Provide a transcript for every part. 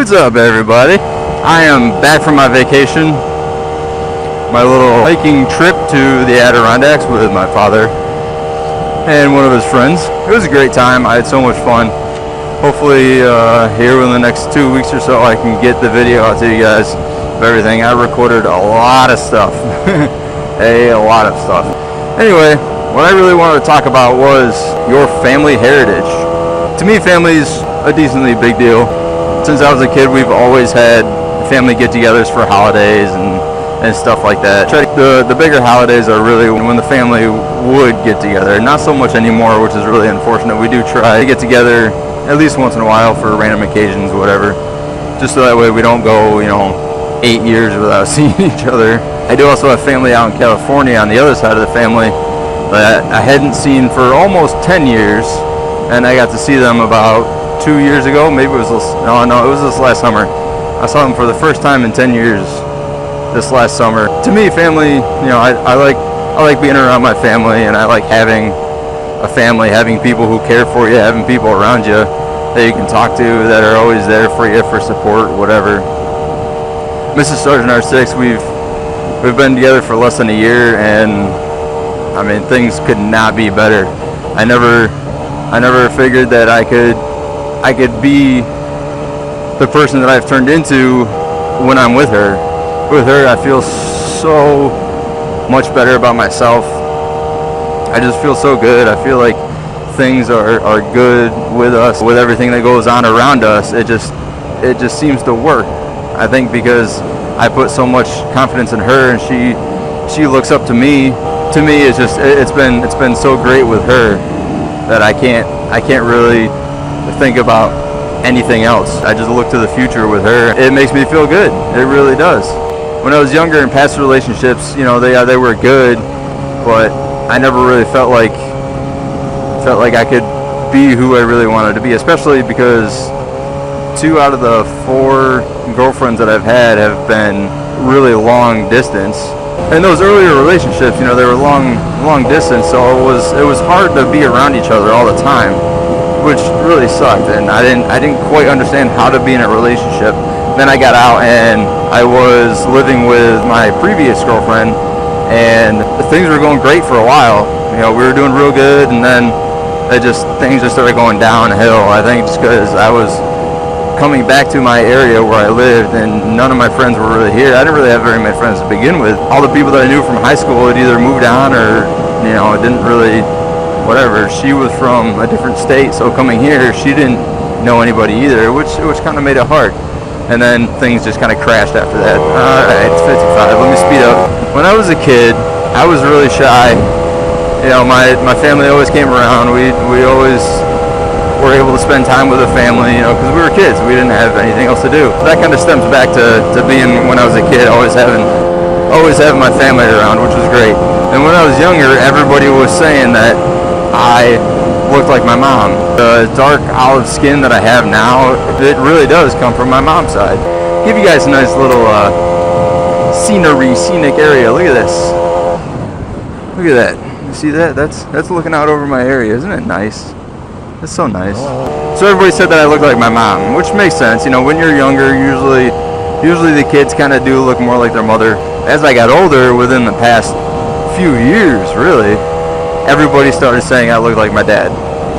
What's up, everybody? I am back from my vacation, my little hiking trip to the Adirondacks with my father and one of his friends. It was a great time. I had so much fun. Hopefully here in the next 2 weeks or so I can get the video out to you guys of everything. I recorded a lot of stuff. A lot of stuff. Anyway, what I really wanted to talk about was your family heritage. To me, family's a decently big deal. Since I was a kid, we've always had family get-togethers for holidays and stuff like that. The bigger holidays are really when the family would get together. Not so much anymore, which is really unfortunate. We do try to get together at least once in a while for random occasions, whatever. Just so that way we don't go, 8 years without seeing each other. I do also have family out in California on the other side of the family that I hadn't seen for almost 10 years. And I got to see them about 2 years ago. Maybe it was it was this last summer. I saw them for the first time in 10 years this last summer. To me, family, I like being around my family, and I like having a family, having people who care for you, having people around you that you can talk to, that are always there for you for support, whatever. Mrs. Sergeant R6, we've been together for less than a year, and I mean, things could not be better. I never figured that I could be the person that I've turned into when I'm with her. With her, I feel so much better about myself. I just feel so good. I feel like things are good with us, with everything that goes on around us. It just seems to work. I think because I put so much confidence in her, and she looks up to me. To me, it's been so great with her that I can't really think about anything else. I just look to the future with her. It makes me feel good. It really does. When I was younger, in past relationships, they were good, but I never really felt like I could be who I really wanted to be, especially because 2 out of the 4 girlfriends that I've had have been really long distance. And those earlier relationships, they were long distance, so it was hard to be around each other all the time, which really sucked, and I didn't quite understand how to be in a relationship. Then I got out and I was living with my previous girlfriend, and things were going great for a while. We were doing real good, and then things just started going downhill. I think just because I was coming back to my area where I lived, and none of my friends were really here. I didn't really have very many friends to begin with. All the people that I knew from high school had either moved on or, didn't really, whatever. She was from a different state, so coming here, she didn't know anybody either, which kind of made it hard. And then things just kind of crashed after that. All right, it's 55. Let me speed up. When I was a kid, I was really shy. My family always came around. We always were able to spend time with the family, because we were kids. We didn't have anything else to do. That kind of stems back to being when I was a kid, always having my family around, which was great. And when I was younger, everybody was saying that I looked like my mom. The dark olive skin that I have now, it really does come from my mom's side. Give you guys a nice little scenic area. Look at this. Look at that. You see that? That's looking out over my area. Isn't it nice? It's so nice. So everybody said that I look like my mom, which makes sense. When you're younger, usually the kids kind of do look more like their mother. As I got older, within the past few years, really, everybody started saying I look like my dad.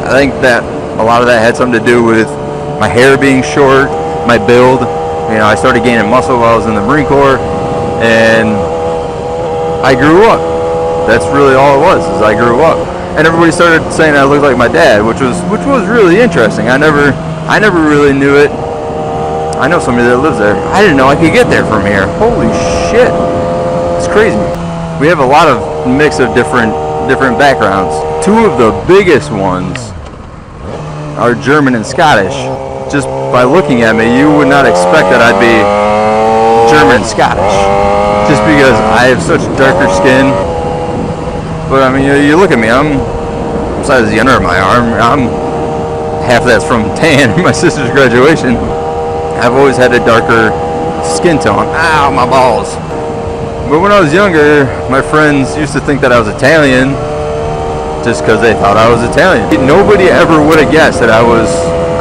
I think that a lot of that had something to do with my hair being short, my build. I started gaining muscle while I was in the Marine Corps, and I grew up. That's really all it was, is I grew up. And everybody started saying I looked like my dad, which was really interesting. I never really knew it. I know somebody that lives there. I didn't know I could get there from here. Holy shit. It's crazy. We have a lot of mix of different backgrounds. 2 of the biggest ones are German and Scottish. Just by looking at me, you would not expect that I'd be German and Scottish, just because I have such darker skin. But I mean, you look at me, besides the under of my arm, half of that's from tan, my sister's graduation. I've always had a darker skin tone. Ow, my balls. But when I was younger, my friends used to think that I was Italian, just because they thought I was Italian. Nobody ever would have guessed that I was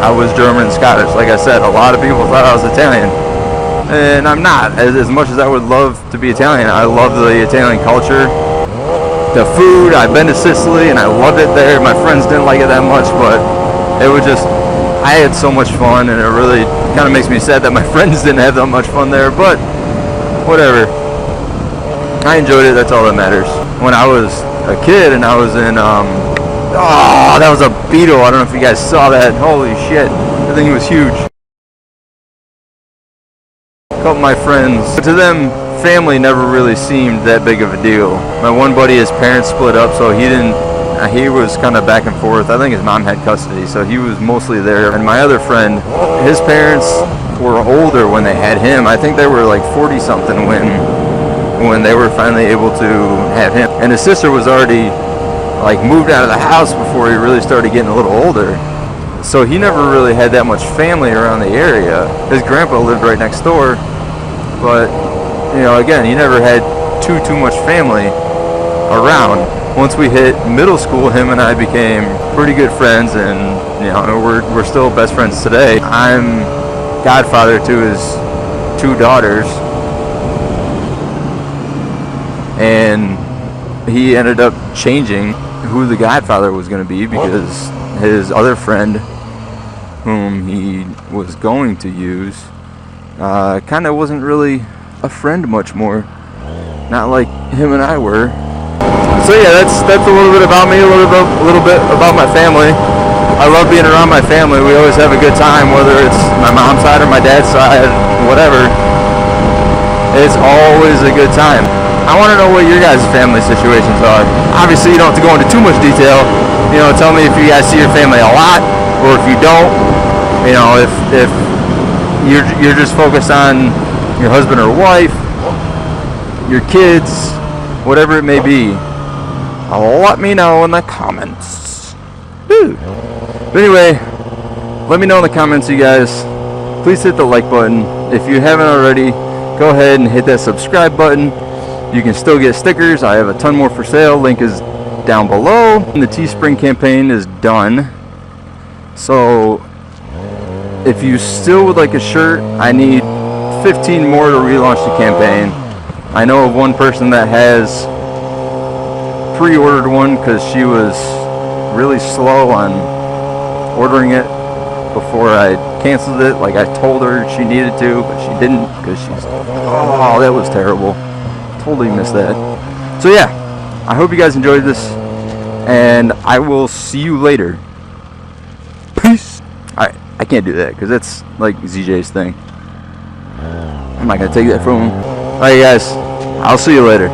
I was German and Scottish. Like I said, a lot of people thought I was Italian, and I'm not. As much as I would love to be Italian, I love the Italian culture, the food. I've been to Sicily and I loved it there. My friends didn't like it that much, but it was just, I had so much fun, and it really kind of makes me sad that my friends didn't have that much fun there, but whatever. I enjoyed it, that's all that matters. When I was a kid and I was in, oh, that was a beetle. I don't know if you guys saw that. Holy shit, the thing was huge. A couple of my friends, to them, family never really seemed that big of a deal. My one buddy, his parents split up, so he was kind of back and forth. I think his mom had custody, so he was mostly there. And my other friend, his parents were older when they had him. I think they were like 40 something when they were finally able to have him. And his sister was already like moved out of the house before he really started getting a little older. So he never really had that much family around the area. His grandpa lived right next door, but you know, again, he never had too much family around. Once we hit middle school, him and I became pretty good friends, and you know, we're still best friends today. I'm godfather to his 2 daughters, and he ended up changing who the godfather was going to be because his other friend, whom he was going to use, kind of wasn't really a friend much more, not like him and I were. So yeah, that's a little bit about me, a little bit about my family. I love being around my family. We always have a good time, whether it's my mom's side or my dad's side, whatever. It's always a good time. I want to know what your guys' family situations are. Obviously, you don't have to go into too much detail. You know, tell me if you guys see your family a lot, or if you don't. You know, if you're just focused on your husband or wife, your kids, whatever it may be. Let me know in the comments. Woo. But anyway, let me know in the comments, you guys. Please hit the like button. If you haven't already, go ahead and hit that subscribe button. You can still get stickers. I have a ton more for sale. Link is down below. And the Teespring campaign is done. So if you still would like a shirt, I need 15 more to relaunch the campaign. I know of one person that has pre-ordered one because she was really slow on ordering it before I canceled it. Like, I told her she needed to, but she didn't because she's, oh, that was terrible. Totally missed that. So yeah, I hope you guys enjoyed this, and I will see you later. Peace. Alright, I can't do that because that's like ZJ's thing. I'm not gonna take that from him. Alright guys, I'll see you later.